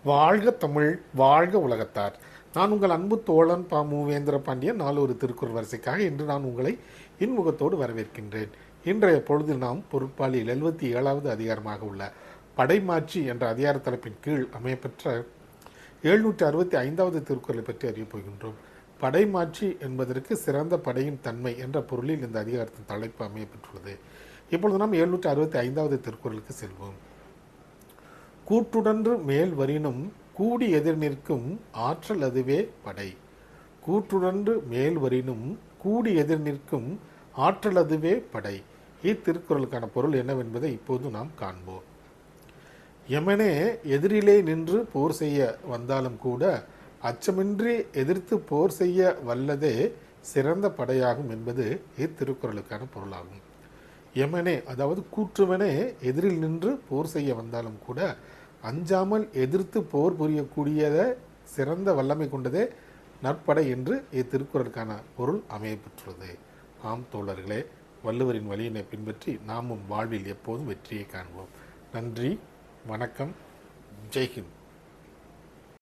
வாழ்க தமிழ், வாழ்க உலகத்தார். நான் உங்கள் அன்பு தோழன் பா மூவேந்திர பாண்டியன். நாலொரு திருக்குறள் வரிசைக்காக இன்று நான் உங்களை இன்முகத்தோடு வரவேற்கின்றேன். இன்றைய பொழுதில் நாம் பொருட்பாலில் 77வது அதிகாரமாக உள்ள படைமாட்சி என்ற அதிகார தலைப்பின் கீழ் அமையப்பெற்ற 765வது திருக்குறளை பற்றி அறியப் போகின்றோம். படைமாட்சி என்பதற்கு சிறந்த படையின் தன்மை என்ற பொருளில் இந்த அதிகாரத்தின் தலைப்பு அமையப்பெற்றுள்ளது. இப்பொழுது நாம் 765வது திருக்குறளுக்கு செல்வோம். கூற்றுடன்று மேல் வரினும் கூடி எதிர் நிற்கும் ஆற்றல் அதுவே படை. கூற்றுடன்று மேல் வரினும் கூடி எதிர் நிற்கும் ஆற்றல் அதுவே படை. இத்திருக்குறளுக்கான பொருள் என்னவென்பதை இப்போது நாம் காண்போம். எமனே எதிரிலே நின்று போர் செய்ய வந்தாலும் கூட அச்சமின்றி எதிர்த்து போர் செய்ய வல்லதே சிறந்த படையாகும் என்பது இத்திருக்குறளுக்கான பொருளாகும். எமனே அதாவது கூற்றுவனே எதிரில் நின்று போர் செய்ய வந்தாலும் கூட அஞ்சாமல் எதிர்த்து போர் புரியக்கூடியத சிறந்த வல்லமை கொண்டதே நற்படை என்று இத்திருக்குறளுக்கான பொருள் அமையப்பெற்றுள்ளது. ஆம் தோழர்களே, வள்ளுவரின் வழியினை பின்பற்றி நாமும் வாழ்வில் எப்போதும் வெற்றியை காண்போம். நன்றி, வணக்கம், ஜெய்ஹிந்த்.